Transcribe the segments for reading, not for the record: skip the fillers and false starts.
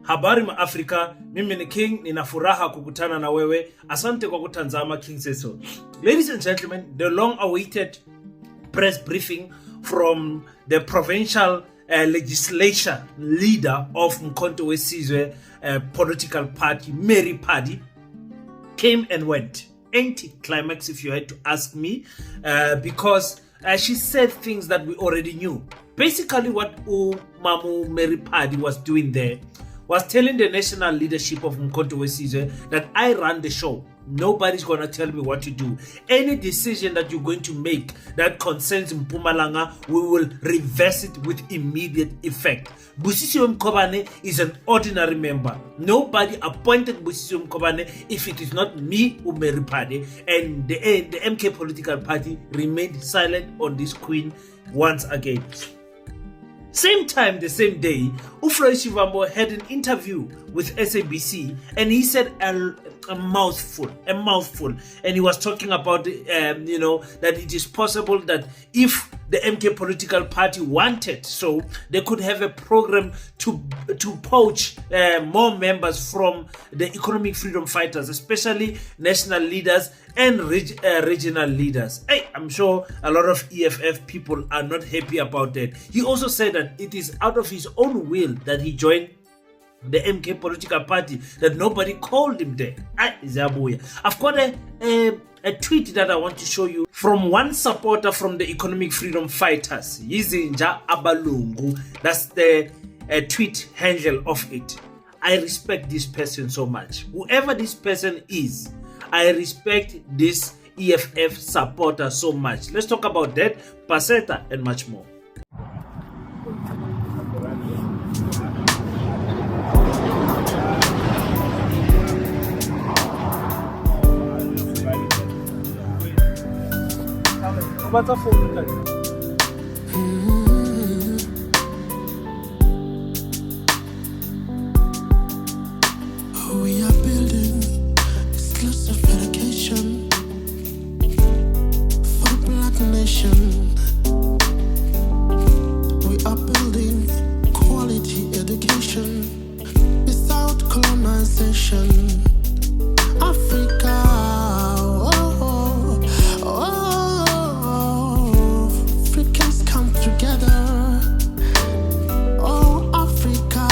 Habari ma Afrika, mimi ni King, nina furaha kukutana na wewe. Asante kwa kutanzama King Says So. Ladies and gentlemen, the long-awaited press briefing from the provincial legislature leader of Mkhwebane political party, Mary Paddy, came and went. Anti-climax, if you had to ask me, because she said things that we already knew. Basically, what Mamu Mary Paddy was doing there was telling the national leadership of Mkhwebane that I run the show. Nobody's going to tell me what to do. Any decision that you're going to make that concerns Mpumalanga, we will reverse it with immediate effect. Busisiwe Mkhwebane is an ordinary member. Nobody appointed Busisiwe Mkhwebane if it is not me, Mary Paddy, and the MK political party remained silent on this queen once again. Same time, the same day, Floyd Shivambo had an interview with SABC and he said a mouthful, and he was talking about, that it is possible that if the MK political party wanted, so they could have a program to poach more members from the economic freedom fighters, especially national leaders and regional leaders. Hey, I'm sure a lot of EFF people are not happy about that. He also said that it is out of his own will that he joined the MK political party, that nobody called him there. I've got a tweet that I want to show you from one supporter from the economic freedom fighters, Yizinja Abalungu. That's the tweet handle of it. I respect this person so much. Whoever this person is, I respect this EFF supporter so much. Let's talk about that, Paseta, and much more. What's up for we are building this class of education for the Black nation. We are building quality education without colonization. Africa, Africans come together. Oh, Africa.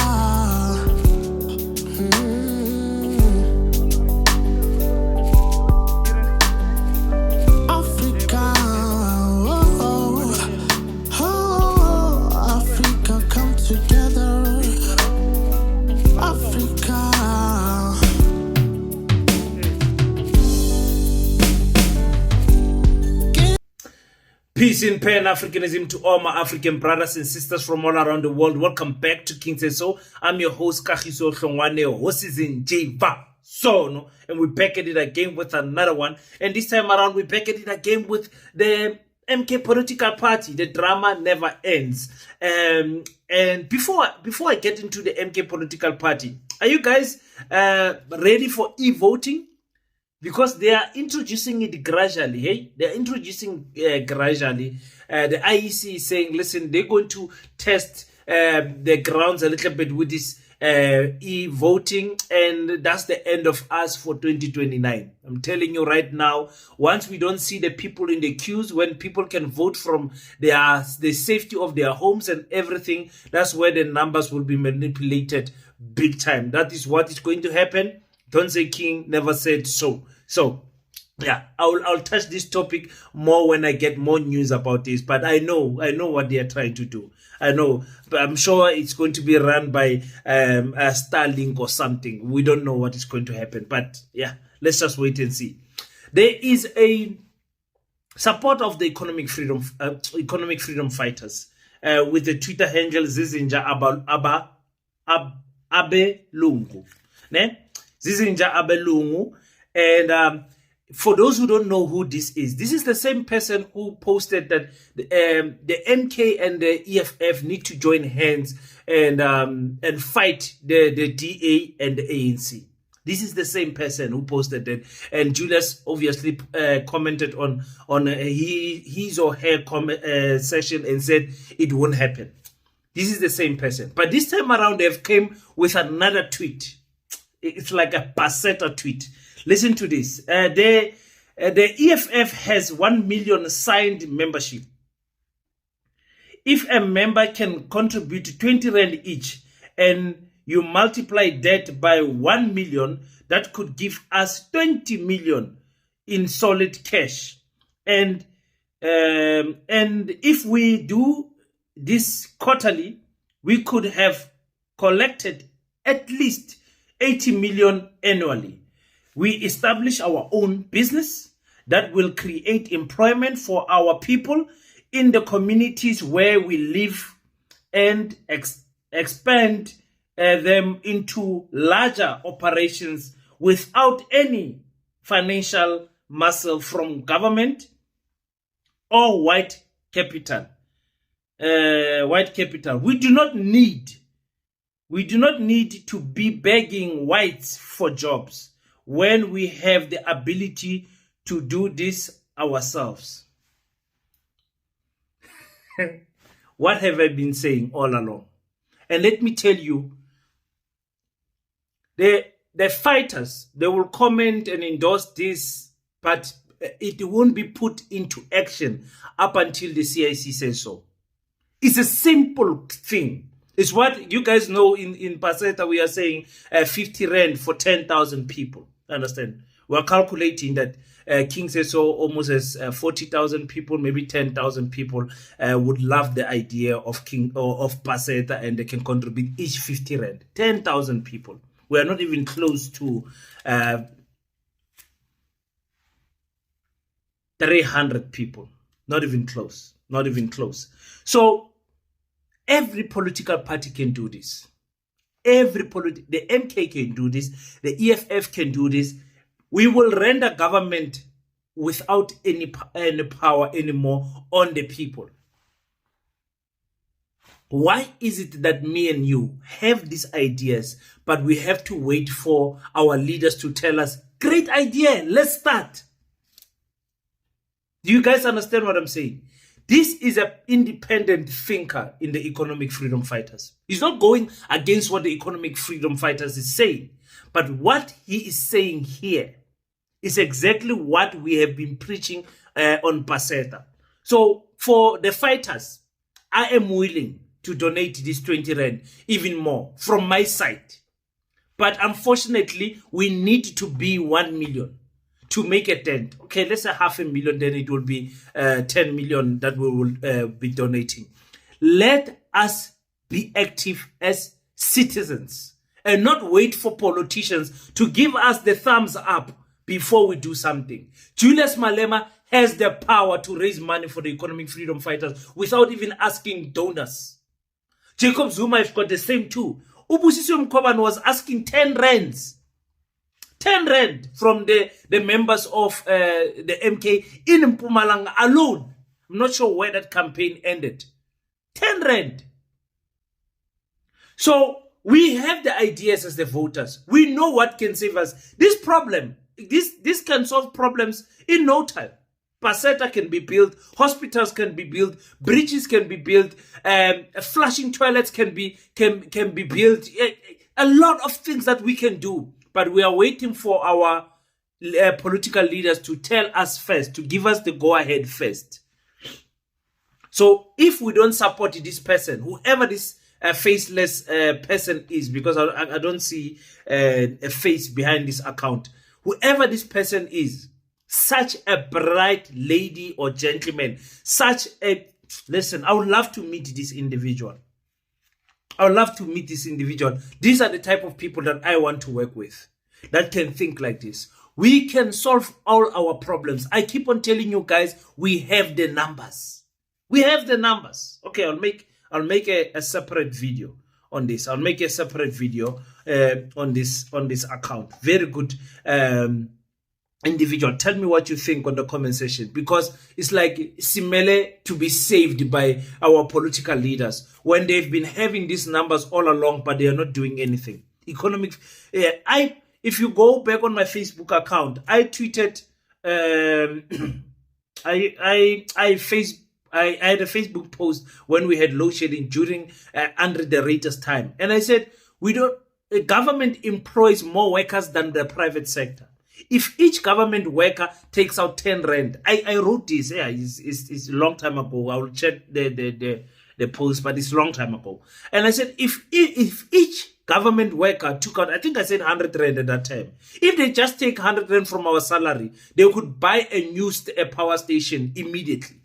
Africa, Africa, come together. Africa. Peace in Pan-Africanism to all my African brothers and sisters from all around the world. Welcome back to King Says So. I'm your host, Kagiso Hlongwane, host is in Sono, and we're back at it again with another one. And this time around, we're back at it again with the MK political party. The drama never ends. And before I get into the MK political party, are you guys ready for e-voting? Because they are introducing it gradually, hey? They're introducing gradually. The IEC is saying, listen, they're going to test the grounds a little bit with this e-voting, and that's the end of us for 2029. I'm telling you right now, once we don't see the people in the queues, when people can vote from the safety of their homes and everything, that's where the numbers will be manipulated big time. That is what is going to happen. Don't say King never said so. So, yeah, I'll touch this topic more when I get more news about this. But I know what they are trying to do. I know, but I'm sure it's going to be run by Starlink or something. We don't know what is going to happen. But yeah, let's just wait and see. There is a support of the economic freedom fighters with the Twitter handle Zizinja Abelungu. Zizinja Abelungu. And for those who don't know who this is the same person who posted that the MK and the EFF need to join hands and fight the DA and the ANC. This is the same person who posted that, and Julius obviously commented on his or her session and said it won't happen. This is the same person. But this time around, they've came with another tweet. It's like a Paseta tweet. Listen to this. The EFF has 1 million signed membership. If a member can contribute 20 Rand each and you multiply that by 1 million, that could give us 20 million in solid cash. And if we do this quarterly, we could have collected at least 80 million annually. We establish our own business that will create employment for our people in the communities where we live and expand them into larger operations without any financial muscle from government or white capital. We do not need to be begging whites for jobs when we have the ability to do this ourselves. What have I been saying all along? And let me tell you, the fighters, they will comment and endorse this, but it won't be put into action up until the CIC says so. It's a simple thing. It's what you guys know in Paseta, we are saying 50 Rand for 10,000 people. Understand? We're calculating that King says so almost as 40,000 people, maybe 10,000 people would love the idea of Paseta, and they can contribute each 50 Rand. 10,000 people. We are not even close to 300 people. Not even close. Not even close. So every political party can do this. The MK can do this. The EFF can do this. We will render government without any power anymore on the people. Why is it that me and you have these ideas, but we have to wait for our leaders to tell us, great idea, let's start? Do you guys understand what I'm saying? This is an independent thinker in the economic freedom fighters. He's not going against what the economic freedom fighters is saying. But what he is saying here is exactly what we have been preaching on Paseta. So for the fighters, I am willing to donate this 20 Rand, even more, from my side. But unfortunately, we need to be 1 million to make a dent. Okay, let's say 500,000, then it will be 10 million that we will be donating. Let us be active as citizens and not wait for politicians to give us the thumbs up before we do something. Julius Malema has the power to raise money for the economic freedom fighters without even asking donors. Jacob Zuma has got the same too. Mkhwebane was asking 10 rands. 10 Rand from the members of the MK in Mpumalanga alone. I'm not sure where that campaign ended. 10 Rand. So we have the ideas as the voters. We know what can save us. This problem, this can solve problems in no time. Paseta can be built, hospitals can be built, bridges can be built, flushing toilets can be built. A lot of things that we can do, but we are waiting for our political leaders to tell us first, to give us the go-ahead first. So if we don't support this person, whoever this faceless person is, because I don't see a face behind this account, whoever this person is, such a bright lady or gentleman, listen, I would love to meet this individual. I would love to meet this individual. These are the type of people that I want to work with, that can think like this. We can solve all our problems. I keep on telling you guys, we have the numbers. We have the numbers. Okay, I'll make a separate video on this. I'll make a separate video on this account. Very good individual. Tell me what you think on the comment section, because it's like Simele to be saved by our political leaders when they've been having these numbers all along, but they are not doing anything. If you go back on my Facebook account, I tweeted, I I had a Facebook post when we had load shedding during Andre the Rater's time. And I said, the government employs more workers than the private sector. If each government worker takes out 10 rand, I wrote this, it's a long time ago. I will check the post, but it's a long time ago. And I said, if each government worker took out, I think I said 100 rand at that time. If they just take 100 rand from our salary, they could buy a new power station immediately.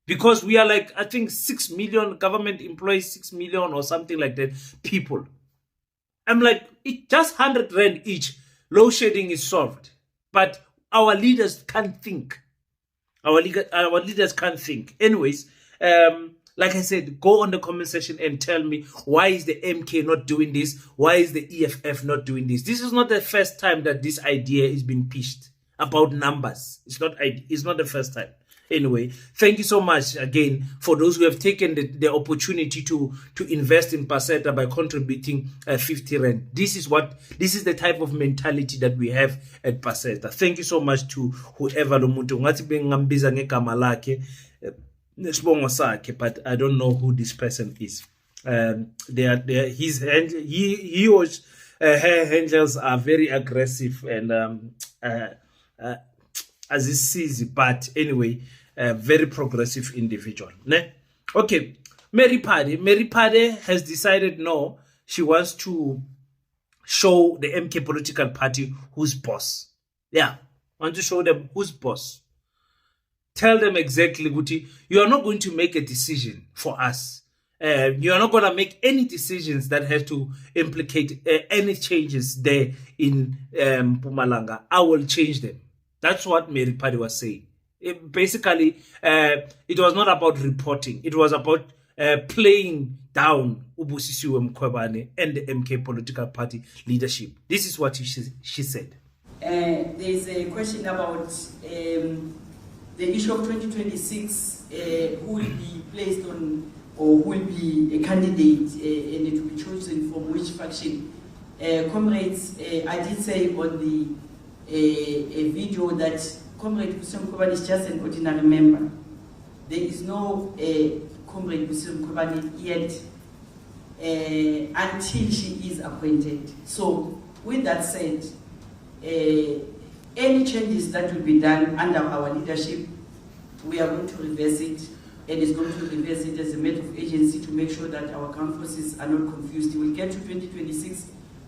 Because we are like, I think 6 million government employees, 6 million or something like that, people. I'm like, just 100 rand each, load shedding is solved. But our leaders can't think. Our leaders can't think. Anyways, like I said, go on the comment section and tell me, why is the MK not doing this? Why is the EFF not doing this? This is not the first time that this idea is being pitched about numbers. It's not the first time. Anyway, thank you so much again for those who have taken the opportunity to invest in Paseta by contributing 50 rand. This is the type of mentality that we have at Paseta. Thank you so much to whoever lo muntu ngathi bengambiza ngegama lakhe nesibongo sakhe, but I don't know who this person is. Her handles are very aggressive and as is easy, but anyway, a very progressive individual. Ne? Okay, Mary Pade has decided no, she wants to show the MK political party who's boss. Yeah, want to show them who's boss. Tell them exactly, Guti, you are not going to make a decision for us. You are not going to make any decisions that have to implicate any changes there in Mpumalanga. I will change them. That's what Mary Pade was saying. Basically, it was not about reporting. It was about playing down Ubusisiwe Mkhwebane and the MK political party leadership. This is what she said. There's a question about the issue of 2026, who will be placed on, or who will be a candidate, and it will be chosen from which faction. Comrades, I did say on the a video that Comrade Mkhwebane is just an ordinary member. There is no Comrade Mkhwebane yet until she is appointed. So, with that said, any changes that will be done under our leadership, we are going to reverse it, and it's going to reverse it as a matter of agency to make sure that our armed forces are not confused. We will get to 2026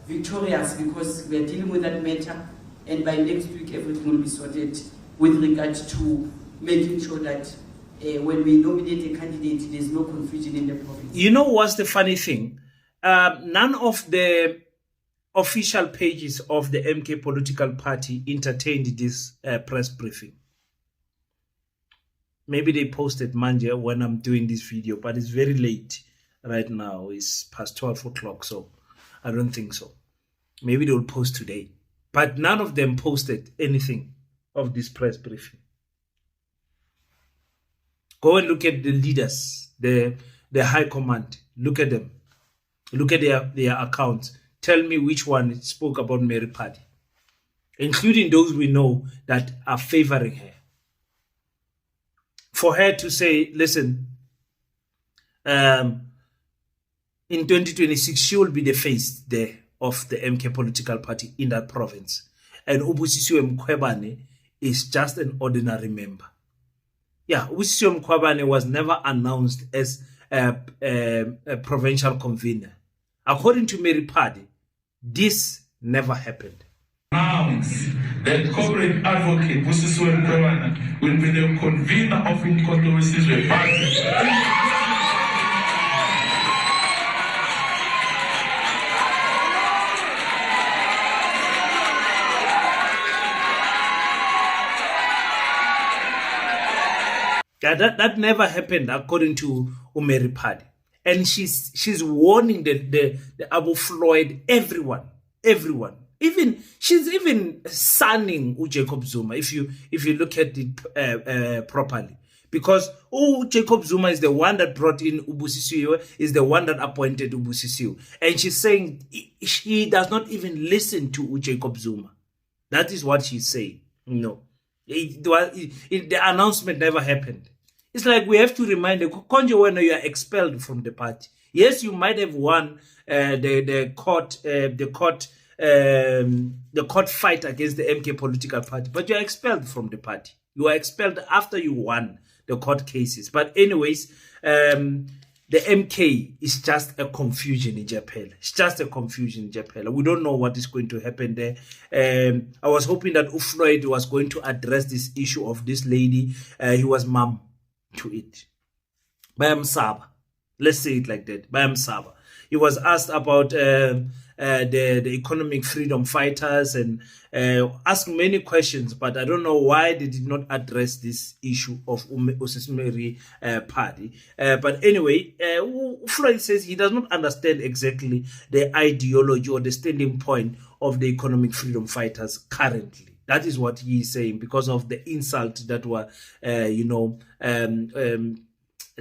victorious because we are dealing with that matter. And by next week, everything will be sorted with regard to making sure that when we nominate a candidate, there's no confusion in the province. You know what's the funny thing? None of the official pages of the MK political party entertained this press briefing. Maybe they posted Manje when I'm doing this video, but it's very late right now. It's past 12 o'clock, so I don't think so. Maybe they'll post today. But none of them posted anything of this press briefing. Go and look at the leaders, the high command. Look at them. Look at their accounts. Tell me which one spoke about Mary Pade, including those we know that are favoring her. For her to say, listen, in 2026, she will be the face there of the MK political party in that province. And Ubusisiwe Mkhwebane is just an ordinary member. Yeah, Ubusisiwe Mkhwebane was never announced as a provincial convener. According to Mary Pade, this never happened. Announce that corporate advocate Ubusisiwe Mkhwebane will be the convener of Mkhwebane party. That never happened, according to Mary Pade. And she's warning the Abu Floyd, everyone. She's even sunning Jacob Zuma, if you look at it properly. Because Jacob Zuma is the one that brought in Ubusisiwe, is the one that appointed Ubusisiwe. And she's saying she does not even listen to Jacob Zuma. That is what she's saying. No. The announcement never happened. It's like we have to remind the Konjo when you are expelled from the party. Yes, you might have won the court fight against the MK political party, but you are expelled from the party. You are expelled after you won the court cases. But anyways, the MK is just a confusion in Japela. It's just a confusion in Japela. We don't know what is going to happen there. I was hoping that Floyd was going to address this issue of this lady. He was mum to it. Bayam Saba. Let's say it like that. Bayam Saba. He was asked about the economic freedom fighters and asked many questions, but I don't know why they did not address this issue of Osismeri party. But anyway, Floyd says he does not understand exactly the ideology or the standing point of the economic freedom fighters currently. That is what he is saying because of the insult that were,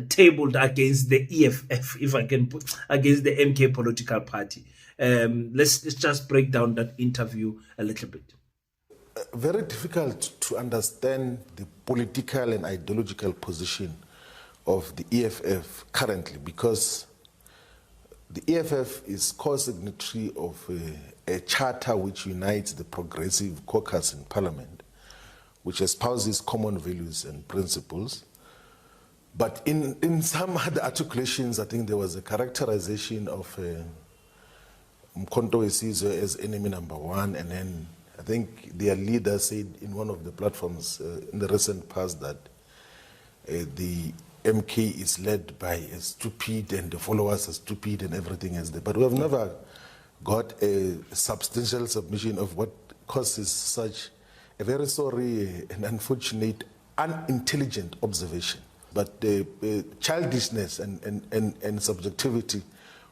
tabled against the EFF, if I can put, against the MK political party. Let's just break down that interview a little bit. Very difficult to understand the political and ideological position of the EFF currently because the EFF is co-signatory of a charter which unites the Progressive Caucus in Parliament, which espouses common values and principles. But in some other articulations, I think there was a characterization of Mkhonto Wesizwe as enemy number one, and then I think their leader said in one of the platforms in the recent past that the MK is led by a stupid and the followers are stupid and everything is there. But we have never got a substantial submission of what causes such a very sorry and unfortunate, unintelligent observation. But the childishness and subjectivity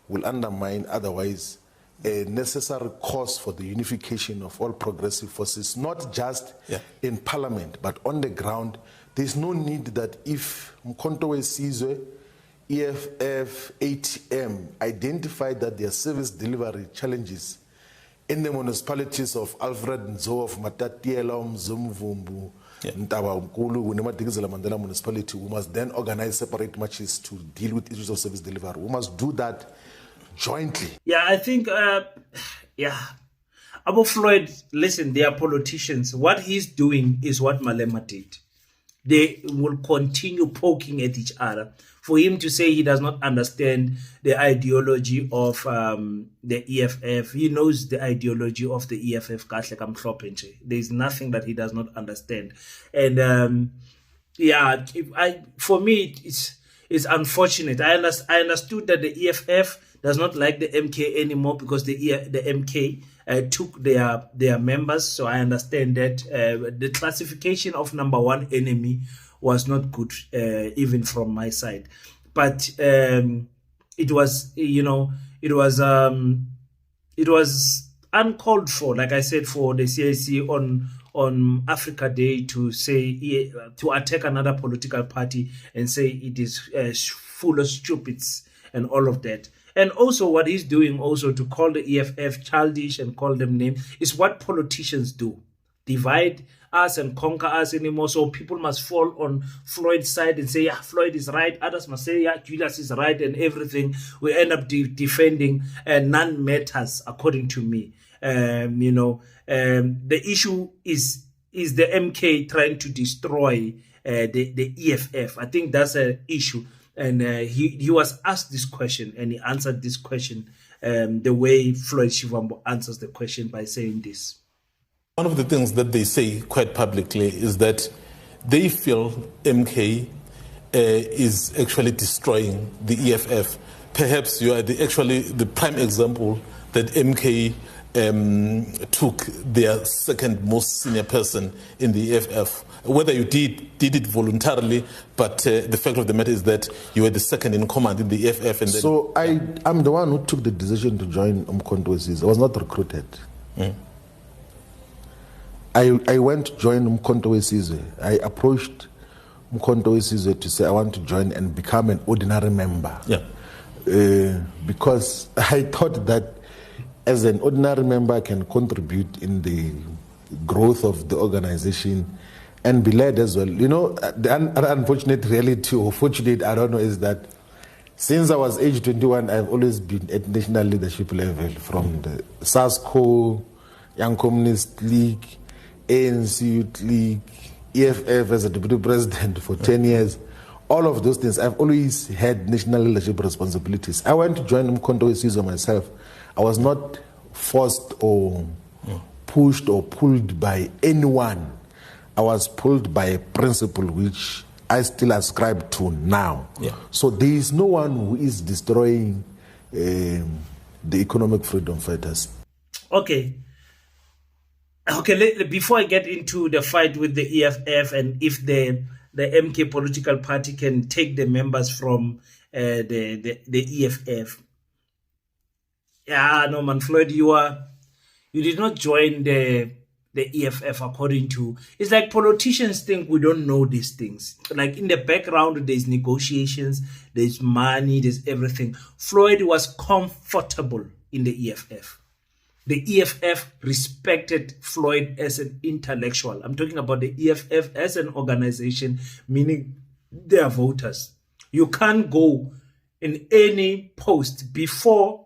will undermine otherwise a necessary cause for the unification of all progressive forces, not just in Parliament, but on the ground. There's no need that if Mkhonto Wesizwe, EFF, ATM identify that their service delivery challenges in the municipalities of Alfred Nzo, of Matatiela, Mzumvumbu, Ntaba Mkulu, Unemadikizela Mandela municipality, we must then organize separate matches to deal with issues of service delivery. We must do that jointly. Yeah, I think, Abu Floyd, listen, they are politicians. What he's doing is what Malema did. They will continue poking at each other. For him to say he does not understand the ideology of the EFF, he knows the ideology of the EFF. There is nothing that he does not understand. And for me, it's unfortunate. I understood that the EFF does not like the MK anymore because the MK took their members. So I understand that the classification of number one enemy was not good, even from my side. But it was uncalled for, like I said, for the CIC on Africa Day to say to attack another political party and say it is full of stupids and all of that. And also what he's doing also to call the EFF childish and call them names is what politicians do. Divide us and conquer us anymore. So people must fall on Floyd's side and say, yeah, Floyd is right. Others must say, yeah, Julius is right and everything. We end up defending none matters, according to me. The issue is the MK trying to destroy the EFF. I think that's an issue. And he was asked this question and he answered this question the way Floyd Shivambo answers the question by saying this. One of the things that they say quite publicly is that they feel MK is actually destroying the EFF. Perhaps you are the prime example that MK took their second most senior person in the EFF. Whether you did it voluntarily, but the fact of the matter is that you were the second in command in the EFF. And so I'm the one who took the decision to join Mkhonto Wesizwe. I was not recruited. I went to join Mkhonto Wesizwe. I approached Mkhonto Wesizwe to say I want to join and become an ordinary member. Because I thought that as an ordinary member I can contribute in the growth of the organization and be led as well. You know, the unfortunate reality, or fortunate, I don't know, is that since I was age 21, I've always been at national leadership level, from the SASCO, Young Communist League, ANC Youth League, EFF as a deputy president for 10 years. All of those things, I've always had national leadership responsibilities. I went to join Umkhonto weSizwe myself. I was not forced or pushed or pulled by anyone. I was pulled by a principle which I still ascribe to now. Yeah. So there is no one who is destroying the economic freedom fighters. Okay. Okay, before I get into the fight with the EFF and if the MK political party can take the members from the EFF. Yeah, no man, Floyd, you did not join the EFF according to, it's like politicians think we don't know these things. Like in the background, there's negotiations, there's money, there's everything. Floyd was comfortable in the EFF. The EFF respected Floyd as an intellectual. I'm talking about the EFF as an organization, meaning their voters. You can't go in any post before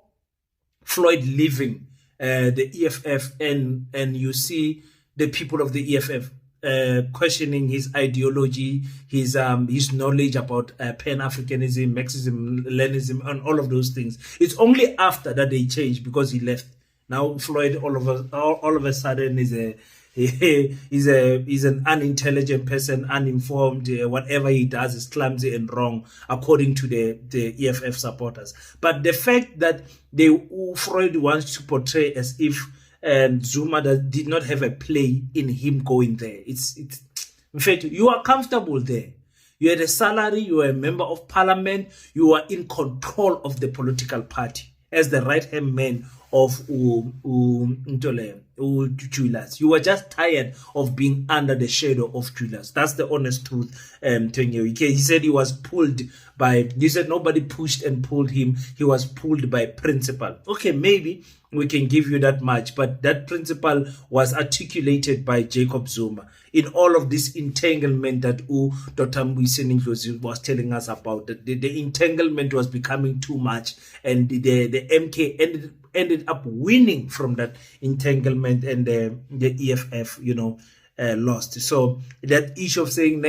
Floyd leaving the EFF and you see the people of the EFF questioning his ideology, his knowledge about Pan-Africanism, Marxism, Leninism, and all of those things. It's only after that they changed because he left. Now Floyd all of a sudden is an unintelligent person, uninformed. Whatever he does is clumsy and wrong, according to the EFF supporters. But the fact that Floyd wants to portray as if Zuma did not have a play in him going there. It's in fact, you are comfortable there. You had a salary. You were a member of parliament. You are in control of the political party as the right-hand man of Julius. You were just tired of being under the shadow of Julius. That's the honest truth. He said he was pulled by, you said nobody pushed and pulled him. He was pulled by principle. Okay, maybe we can give you that much, but that principle was articulated by Jacob Zuma in all of this entanglement that Dr. Mkhwebane was telling us about. The entanglement was becoming too much, and the MK ended up winning from that entanglement, and the EFF, lost. So that issue of saying,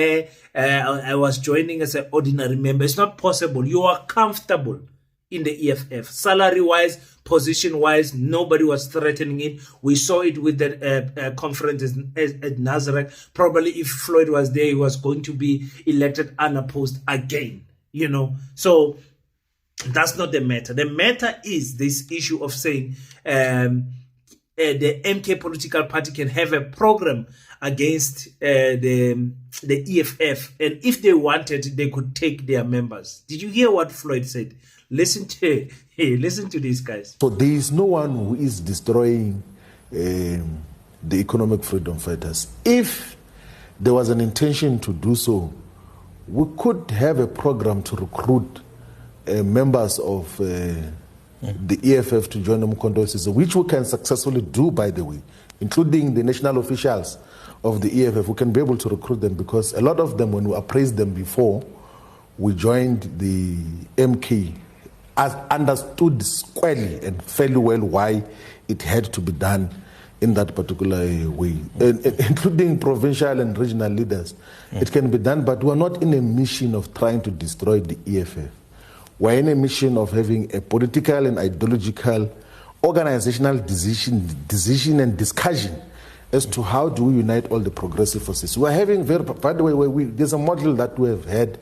I was joining as an ordinary member, it's not possible. You are comfortable in the EFF. Salary-wise, position-wise, nobody was threatening it. We saw it with the conferences at Nazareth. Probably if Floyd was there, he was going to be elected unopposed again, So that's not the matter. The matter is this issue of saying the MK political party can have a program against the EFF, and if they wanted, they could take their members. Did you hear what Floyd said? Listen to these guys. So there is no one who is destroying the economic freedom fighters. If there was an intention to do so, we could have a program to recruit members of the EFF to join the Umkhonto weSizwe, which we can successfully do, by the way, including the national officials of the EFF. We can be able to recruit them because a lot of them, when we appraised them before we joined the MK, understood squarely and fairly well why it had to be done in that particular way, including provincial and regional leaders. It can be done, but we're not in a mission of trying to destroy the EFF. We're in a mission of having a political and ideological, organizational decision and discussion as to how do we unite all the progressive forces. We're having, by the way, there's a model that we have had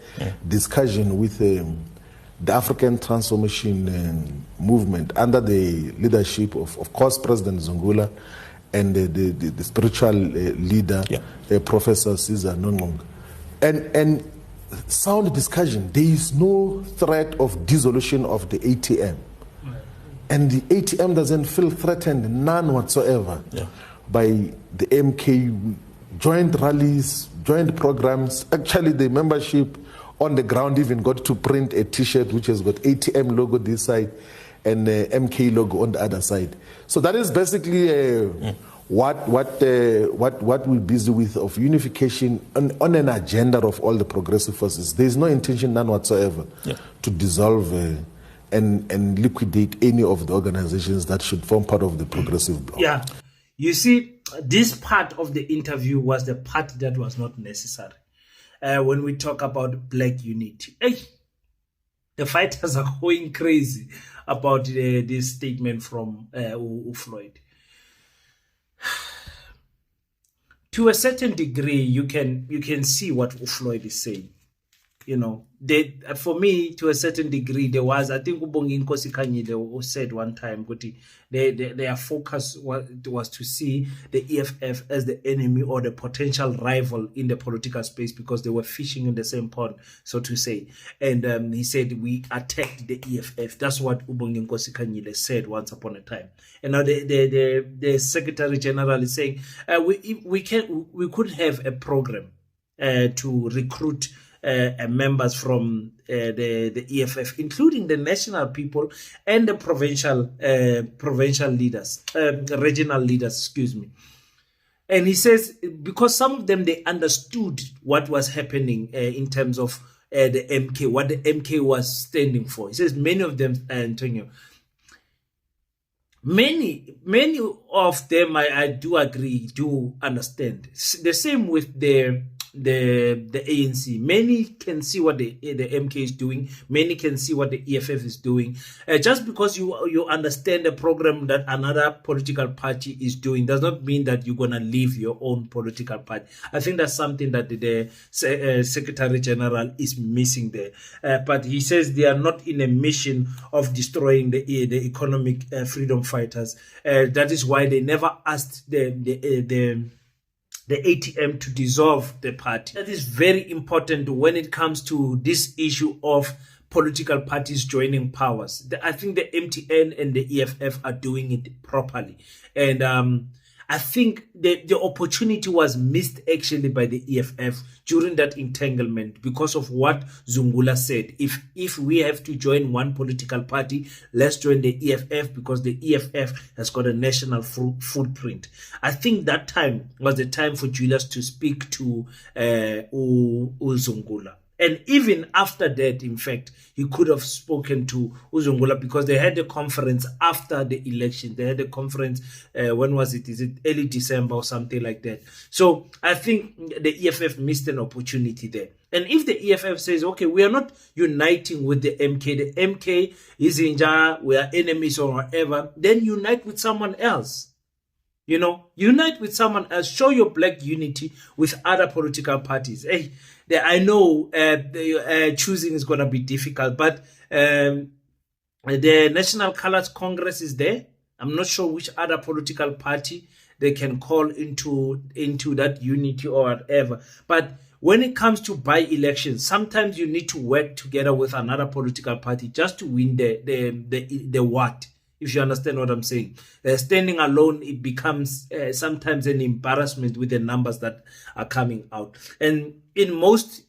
discussion with the African Transformation Movement under the leadership of course, President Zungula and the spiritual leader, Professor Caesar Nongong. And sound discussion. There is no threat of dissolution of the ATM. And the ATM doesn't feel threatened, none whatsoever, by the MK. Joint rallies, joint programs. Actually, the membership on the ground even got to print a T-shirt which has got ATM logo this side and MK logo on the other side. So that is basically what we're busy with of unification on an agenda of all the progressive forces. There's no intention, none whatsoever, to dissolve and liquidate any of the organizations that should form part of the progressive bloc. Yeah, you see, this part of the interview was the part that was not necessary. When we talk about black unity, the fighters are going crazy about this statement from Floyd. To a certain degree, you can see what Floyd is saying. You know, for me, to a certain degree, there was, I think Ubongi Nkosi Kanyile said one time, their focus was to see the EFF as the enemy or the potential rival in the political space because they were fishing in the same pond, so to say. And he said, we attacked the EFF. That's what Ubongi Nkosi Kanyile said once upon a time. And now the Secretary General is saying, we could have a program to recruit members from the EFF, including the national people and the provincial leaders, regional leaders, excuse me. And he says, because some of them, they understood what was happening in terms of the MK, what the MK was standing for. He says many of them, Antonio, many of them, I do agree, do understand. The same with the ANC. Many can see what the MK is doing. Many can see what the EFF is doing. Just because you understand the program that another political party is doing does not mean that you're gonna leave your own political party. I think that's something that the Secretary General is missing there. But he says they are not in a mission of destroying the economic freedom fighters. That is why they never asked the ATM to dissolve the party. That is very important when it comes to this issue of political parties joining powers. I think the MTN and the EFF are doing it properly. And I think the opportunity was missed actually by the EFF during that entanglement because of what Zungula said. If we have to join one political party, let's join the EFF because the EFF has got a national footprint. I think that time was the time for Julius to speak to Zungula. And even after that, in fact, he could have spoken to Uzungula because they had a conference after the election. They had a conference, when was it? Is it early December or something like that? So I think the EFF missed an opportunity there. And if the EFF says, okay, we are not uniting with the MK, the MK is in jar, we are enemies or whatever, then unite with someone else. You know, unite with someone else, show your black unity with other political parties. Hey, I know choosing is going to be difficult, but the National Colours Congress is there. I'm not sure which other political party they can call into that unity or whatever. But when it comes to by-elections, sometimes you need to work together with another political party just to win the what. If you understand what I'm saying. Standing alone, it becomes sometimes an embarrassment with the numbers that are coming out. And in most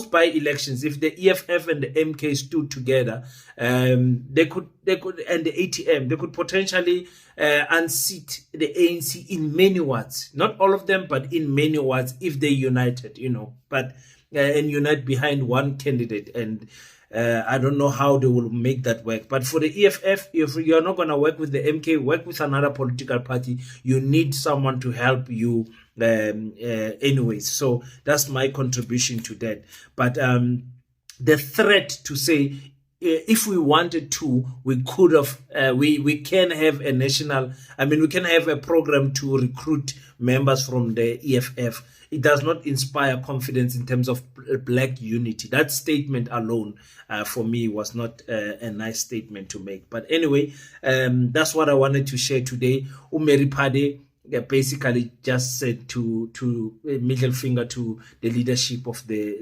by-elections, if the EFF and the MK stood together, they could and the ATM, they could potentially unseat the ANC in many wards. Not all of them, but in many wards if they united, you know. But and unite behind one candidate. And I don't know how they will make that work. But for the EFF, if you're not going to work with the MK, work with another political party. You need someone to help you anyways. So that's my contribution to that. But the threat to say, if we wanted to, we could have, we can have a national, we can have a program to recruit members from the EFF. It does not inspire confidence in terms of black unity. That statement alone, for me, was not a nice statement to make. But anyway, that's what I wanted to share today. Umeri Pade basically just said to middle finger to the leadership of the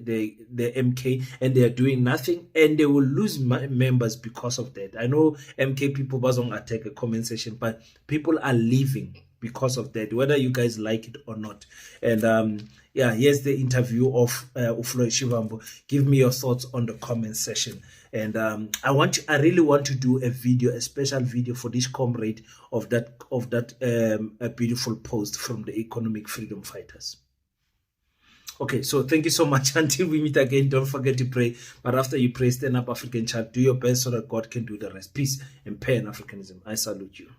MK, and they are doing nothing, and they will lose members because of that. I know MK people wasn't attack a comment section, but people are leaving because of that, whether you guys like it or not. And yeah, here's the interview of Floyd Shivambo. Give me your thoughts on the comment section. And I really want to do a special video for this comrade of that a beautiful post from the economic freedom fighters. Okay, so thank you so much. Until we meet again, don't forget to pray. But after you pray, stand up, African child. Do your best so that God can do the rest. Peace and Pan-Africanism. I salute you.